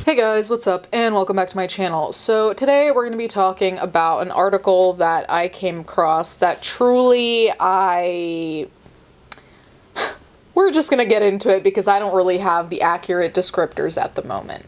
Hey guys, what's up, and welcome back to my channel. So today we're going to be talking about an article that I came across that truly we're just going to get into it because I don't really have the accurate descriptors at the moment.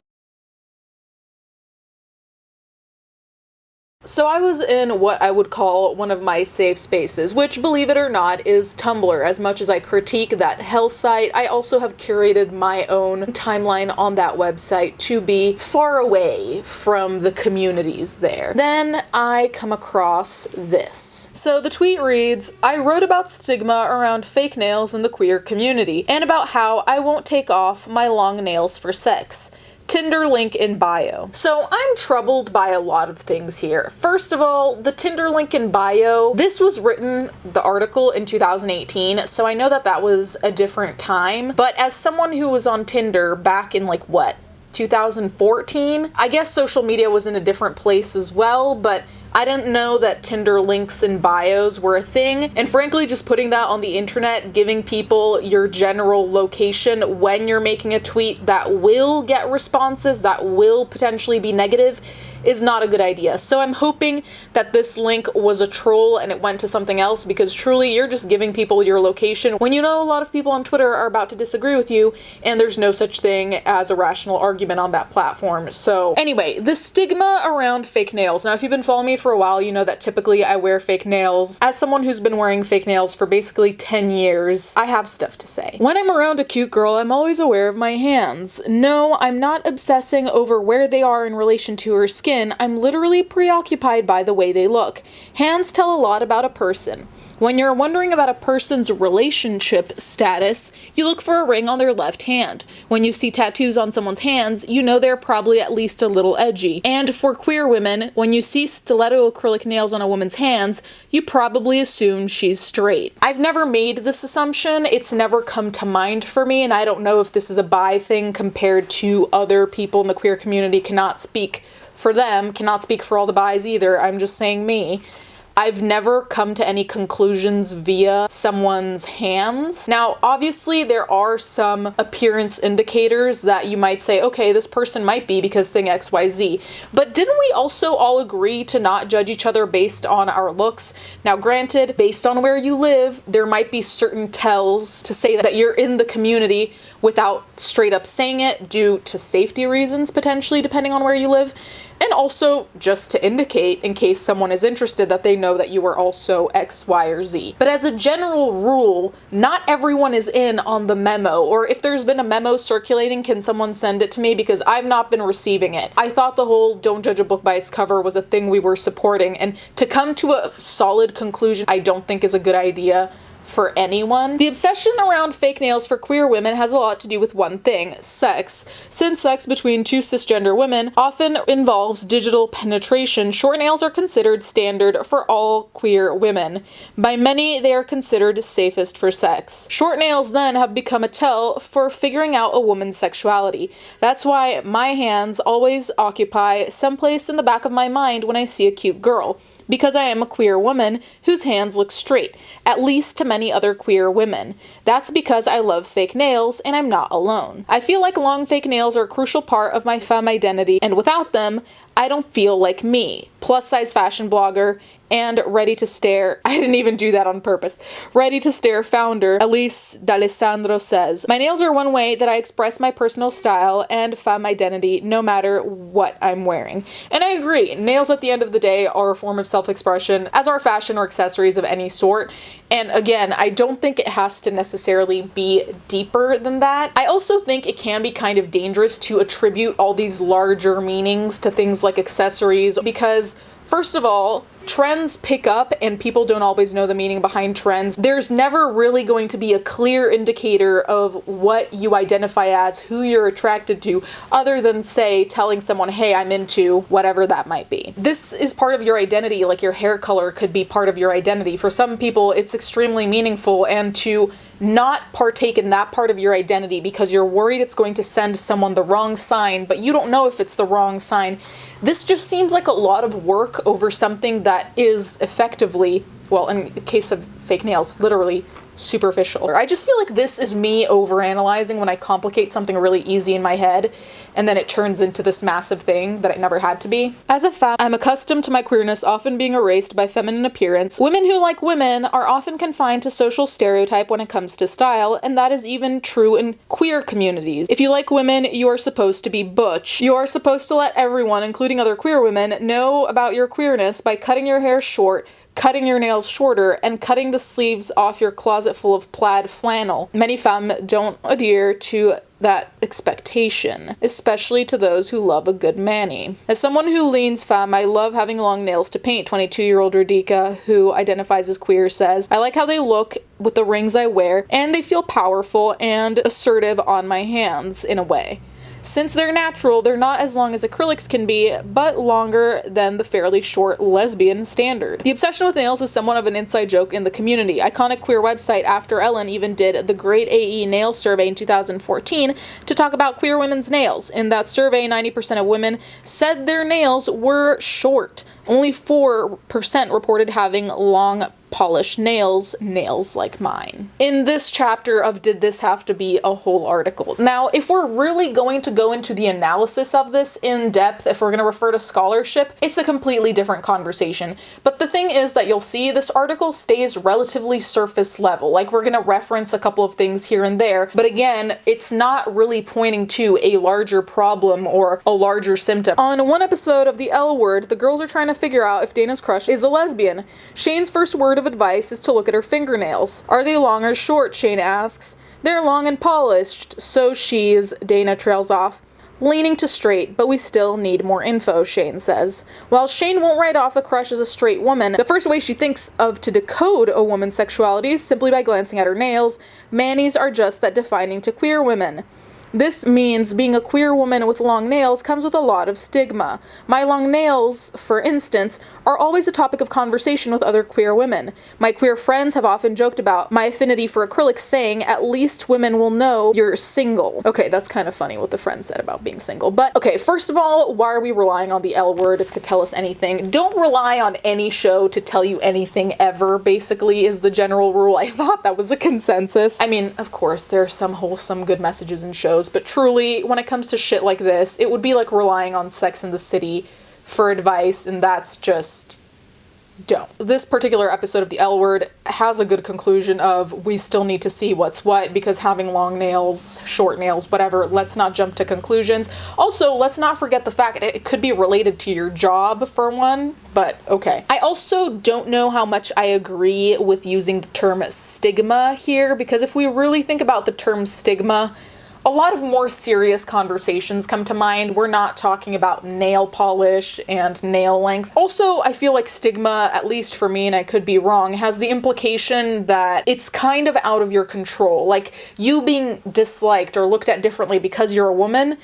So I was in what I would call one of my safe spaces, which, believe it or not, is Tumblr. As much as I critique that hell site, I also have curated my own timeline on that website to be far away from the communities there. Then I come across this. So the tweet reads, "I wrote about stigma around fake nails in the queer community, and about how I won't take off my long nails for sex. Tinder link in bio." So I'm troubled by a lot of things here. First of all, the Tinder link in bio, this was written, the article, in 2018, so I know that that was a different time, but as someone who was on Tinder back in 2014, I guess social media was in a different place as well, but I didn't know that Tinder links in bios were a thing, and frankly, just putting that on the internet, giving people your general location when you're making a tweet that will get responses, that will potentially be negative, is not a good idea. So I'm hoping that this link was a troll and it went to something else, because truly you're just giving people your location when you know a lot of people on Twitter are about to disagree with you, and there's no such thing as a rational argument on that platform. So anyway, the stigma around fake nails. Now, if you've been following me for a while, you know that typically I wear fake nails. As someone who's been wearing fake nails for basically 10 years, I have stuff to say. When I'm around a cute girl, I'm always aware of my hands. No, I'm not obsessing over where they are in relation to her skin. I'm literally preoccupied by the way they look. Hands tell a lot about a person. When you're wondering about a person's relationship status, you look for a ring on their left hand. When you see tattoos on someone's hands, you know they're probably at least a little edgy. And for queer women, when you see stiletto acrylic nails on a woman's hands, you probably assume she's straight. I've never made this assumption, it's never come to mind for me, and I don't know if this is a bi thing compared to other people in the queer community. Cannot speak for them, cannot speak for all the bis either, I'm just saying me. I've never come to any conclusions via someone's hands. Now, obviously, there are some appearance indicators that you might say, okay, this person might be because thing XYZ. But didn't we also all agree to not judge each other based on our looks? Now, granted, based on where you live, there might be certain tells to say that you're in the community without straight up saying it due to safety reasons, potentially, depending on where you live. And also just to indicate, in case someone is interested, that they know that you are also X, Y, or Z. But as a general rule, not everyone is in on the memo, or if there's been a memo circulating, can someone send it to me, because I've not been receiving it. I thought the whole don't judge a book by its cover was a thing we were supporting, and to come to a solid conclusion I don't think is a good idea for anyone. The obsession around fake nails for queer women has a lot to do with one thing: sex. Since sex between two cisgender women often involves digital penetration, short nails are considered standard for all queer women. By many, they are considered safest for sex. Short nails then have become a tell for figuring out a woman's sexuality. That's why my hands always occupy someplace in the back of my mind when I see a cute girl, because I am a queer woman whose hands look straight, at least to many other queer women. That's because I love fake nails, and I'm not alone. I feel like long fake nails are a crucial part of my femme identity, and without them, I don't feel like me. Plus size fashion blogger and ready to stare, I didn't even do that on purpose, ready to stare founder Elise D'Alessandro says, "My nails are one way that I express my personal style and femme identity no matter what I'm wearing." And I agree, nails at the end of the day are a form of self-expression, as are fashion or accessories of any sort. And again, I don't think it has to necessarily be deeper than that. I also think it can be kind of dangerous to attribute all these larger meanings to things like accessories, because first of all, trends pick up and people don't always know the meaning behind trends. There's never really going to be a clear indicator of what you identify as, who you're attracted to, other than, say, telling someone, hey, I'm into whatever that might be. This is part of your identity, like your hair color could be part of your identity. For some people, it's extremely meaningful, and to not partake in that part of your identity because you're worried it's going to send someone the wrong sign, but you don't know if it's the wrong sign. This just seems like a lot of work over something that is effectively, well, in the case of fake nails, literally superficial. I just feel like this is me overanalyzing when I complicate something really easy in my head, and then it turns into this massive thing that it never had to be. As a femme, I'm accustomed to my queerness often being erased by feminine appearance. Women who like women are often confined to social stereotype when it comes to style, and that is even true in queer communities. If you like women, you are supposed to be butch. You are supposed to let everyone, including other queer women, know about your queerness by cutting your hair short, cutting your nails shorter, and cutting the sleeves off your closet full of plaid flannel. Many femmes don't adhere to that expectation, especially to those who love a good mani. As someone who leans femme, I love having long nails to paint. 22-year-old Radhika, who identifies as queer, says, I like how they look with the rings I wear, and they feel powerful and assertive on my hands in a way. Since they're natural, they're not as long as acrylics can be, but longer than the fairly short lesbian standard. The obsession with nails is somewhat of an inside joke in the community. Iconic queer website After Ellen even did the Great AE Nail Survey in 2014 to talk about queer women's nails. In that survey, 90% of women said their nails were short. Only 4% reported having long polished nails like mine. In this chapter of Did This Have to Be a Whole Article? Now, if we're really going to go into the analysis of this in depth, if we're going to refer to scholarship, it's a completely different conversation. But the thing is that you'll see this article stays relatively surface level. Like, we're going to reference a couple of things here and there, but again, it's not really pointing to a larger problem or a larger symptom. On one episode of The L Word, the girls are trying to figure out if Dana's crush is a lesbian. Shane's first word of advice is to look at her fingernails. Are they long or short? Shane asks. They're long and polished, so she's, Dana trails off. Leaning to straight, but we still need more info, Shane says. While Shane won't write off the crush as a straight woman, the first way she thinks of to decode a woman's sexuality is simply by glancing at her nails. Manis are just that defining to queer women. This means being a queer woman with long nails comes with a lot of stigma. My long nails, for instance, are always a topic of conversation with other queer women. My queer friends have often joked about my affinity for acrylics, saying, at least women will know you're single. Okay, that's kind of funny what the friend said about being single. But okay, first of all, why are we relying on the L Word to tell us anything? Don't rely on any show to tell you anything ever, basically, is the general rule. I thought that was a consensus. I mean, of course, there are some wholesome good messages in shows, but truly, when it comes to shit like this, it would be like relying on Sex and the City for advice, and that's just don't. This particular episode of The L Word has a good conclusion of we still need to see what's what, because having long nails, short nails, whatever, let's not jump to conclusions. Also, let's not forget the fact that it could be related to your job, for one, but okay. I also don't know how much I agree with using the term stigma here, because if we really think about the term stigma, a lot of more serious conversations come to mind. We're not talking about nail polish and nail length. Also, I feel like stigma, at least for me, and I could be wrong, has the implication that it's kind of out of your control. Like, you being disliked or looked at differently because you're a woman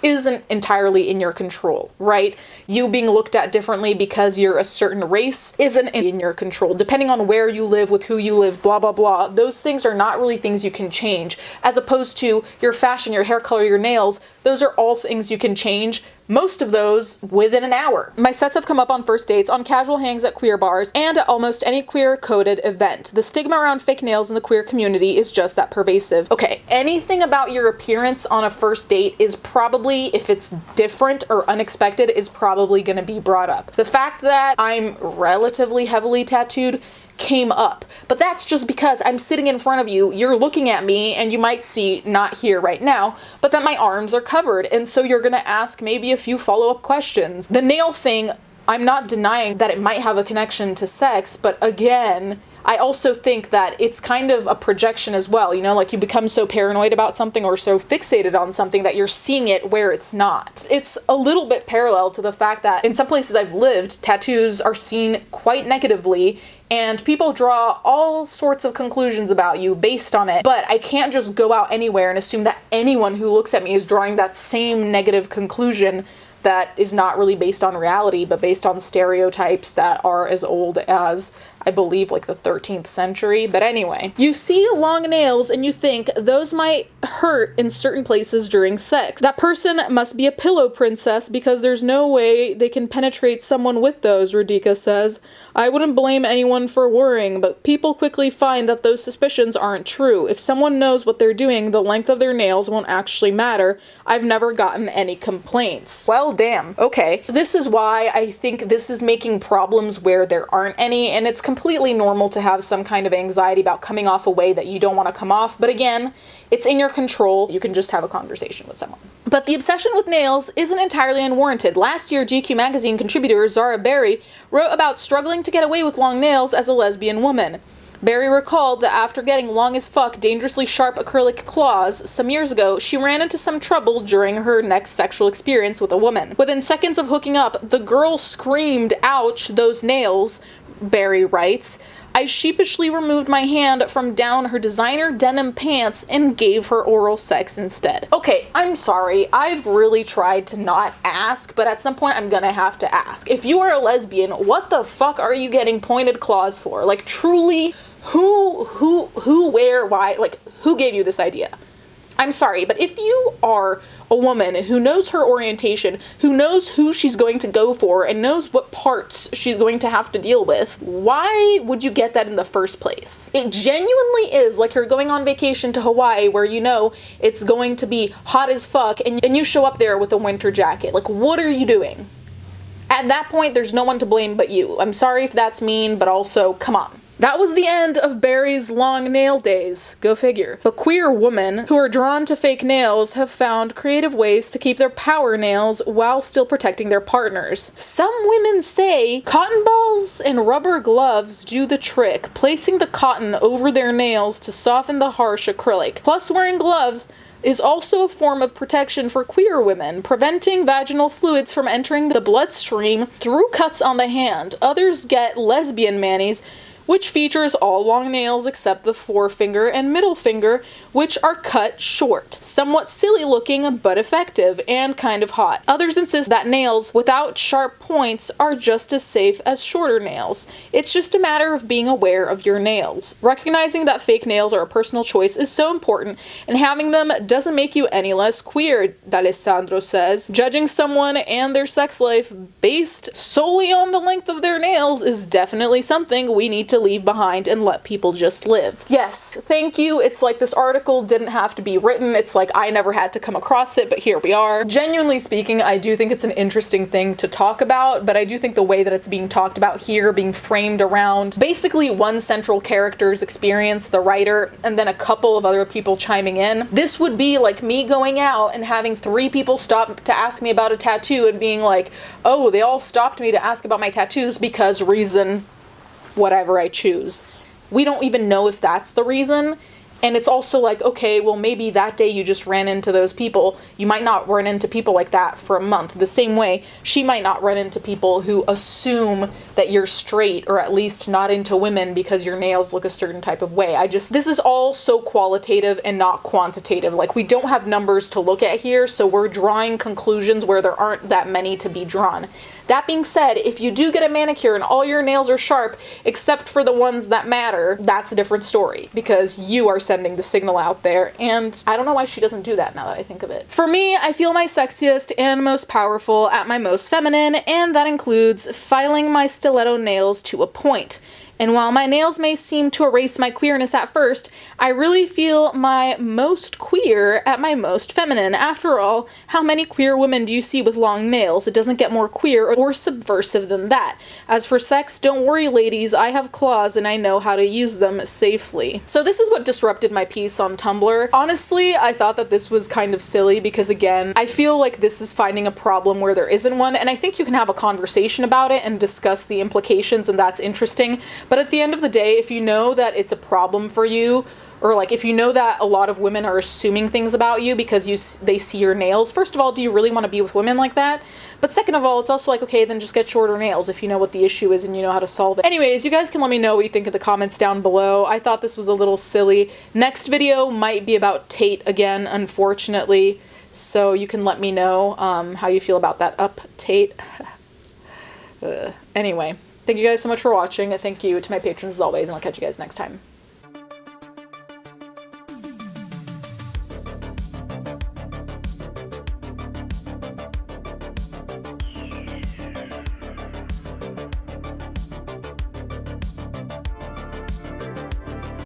isn't entirely in your control, right? You being looked at differently because you're a certain race isn't in your control. Depending on where you live, with who you live, blah, blah, blah, those things are not really things you can change. As opposed to your fashion, your hair color, your nails, those are all things you can change. Most of those within an hour. My sets have come up on first dates, on casual hangs at queer bars, and at almost any queer-coded event. The stigma around fake nails in the queer community is just that pervasive. Okay, anything about your appearance on a first date is probably, if it's different or unexpected, is probably going to be brought up. The fact that I'm relatively heavily tattooed came up, but that's just because I'm sitting in front of you, you're looking at me, and you might see, not here right now, but that my arms are covered, and so you're gonna ask maybe a few follow-up questions. The nail thing, I'm not denying that it might have a connection to sex, but again, I also think that it's kind of a projection as well, you know, like you become so paranoid about something or so fixated on something that you're seeing it where it's not. It's a little bit parallel to the fact that in some places I've lived, tattoos are seen quite negatively, and people draw all sorts of conclusions about you based on it, but I can't just go out anywhere and assume that anyone who looks at me is drawing that same negative conclusion that is not really based on reality, but based on stereotypes that are as old as I believe like the 13th century. But anyway, you see long nails and you think those might hurt in certain places during sex. That person must be a pillow princess because there's no way they can penetrate someone with those, Radhika says. I wouldn't blame anyone for worrying, but people quickly find that those suspicions aren't true. If someone knows what they're doing, the length of their nails won't actually matter. I've never gotten any complaints. Well, damn. Okay. This is why I think this is making problems where there aren't any, and it's completely normal to have some kind of anxiety about coming off a way that you don't want to come off, but again, it's in your control. You can just have a conversation with someone. But the obsession with nails isn't entirely unwarranted. Last year, GQ magazine contributor Zara Berry wrote about struggling to get away with long nails as a lesbian woman. Berry recalled that after getting long as fuck, dangerously sharp acrylic claws some years ago, she ran into some trouble during her next sexual experience with a woman. Within seconds of hooking up, the girl screamed, "Ouch, those nails," Berry writes. I sheepishly removed my hand from down her designer denim pants and gave her oral sex instead. Okay, I'm sorry. I've really tried to not ask, but at some point I'm gonna have to ask. If you are a lesbian, what the fuck are you getting pointed claws for? Like, truly, who, where, why? Like, who gave you this idea? I'm sorry, but if you are a woman who knows her orientation, who knows who she's going to go for, and knows what parts she's going to have to deal with, why would you get that in the first place? It genuinely is like you're going on vacation to Hawaii where you know it's going to be hot as fuck, and you show up there with a winter jacket. Like, what are you doing? At that point, there's no one to blame but you. I'm sorry if that's mean, but also, come on. That was the end of Berry's long nail days. Go figure. But queer women who are drawn to fake nails have found creative ways to keep their power nails while still protecting their partners. Some women say cotton balls and rubber gloves do the trick, placing the cotton over their nails to soften the harsh acrylic. Plus, wearing gloves is also a form of protection for queer women, preventing vaginal fluids from entering the bloodstream through cuts on the hand. Others get lesbian manis, which features all long nails except the forefinger and middle finger, which are cut short. Somewhat silly looking, but effective, and kind of hot. Others insist that nails without sharp points are just as safe as shorter nails. It's just a matter of being aware of your nails. Recognizing that fake nails are a personal choice is so important, and having them doesn't make you any less queer, D'Alessandro says. Judging someone and their sex life based solely on the length of their nails is definitely something we need to leave behind and let people just live. Yes, thank you. It's like this article didn't have to be written. It's like I never had to come across it, but here we are. Genuinely speaking, I do think it's an interesting thing to talk about, but I do think the way that it's being talked about here, being framed around basically one central character's experience, the writer, and then a couple of other people chiming in. This would be like me going out and having 3 people stop to ask me about a tattoo and being like, oh, they all stopped me to ask about my tattoos because reason whatever I choose. We don't even know if that's the reason. And it's also like, okay, well, maybe that day you just ran into those people. You might not run into people like that for a month. The same way, she might not run into people who assume that you're straight or at least not into women because your nails look a certain type of way. This is all so qualitative and not quantitative. Like, we don't have numbers to look at here, so we're drawing conclusions where there aren't that many to be drawn. That being said, if you do get a manicure and all your nails are sharp, except for the ones that matter, that's a different story, because you are sending the signal out there, and I don't know why she doesn't do that now that I think of it. For me, I feel my sexiest and most powerful at my most feminine, and that includes filing my stiletto nails to a point. And while my nails may seem to erase my queerness at first, I really feel my most queer at my most feminine. After all, how many queer women do you see with long nails? It doesn't get more queer or subversive than that. As for sex, don't worry ladies, I have claws and I know how to use them safely. So this is what disrupted my piece on Tumblr. Honestly, I thought that this was kind of silly because, again, I feel like this is finding a problem where there isn't one, and I think you can have a conversation about it and discuss the implications, and that's interesting. But at the end of the day, if you know that it's a problem for you, or like if you know that a lot of women are assuming things about you because they see your nails, first of all, do you really want to be with women like that? But second of all, it's also like, okay, then just get shorter nails if you know what the issue is and you know how to solve it. Anyways, you guys can let me know what you think in the comments down below. I thought this was a little silly. Next video might be about Tate again, unfortunately. So you can let me know how you feel about that Tate. Anyway. Thank you guys so much for watching. Thank you to my patrons as always, and I'll catch you guys next time.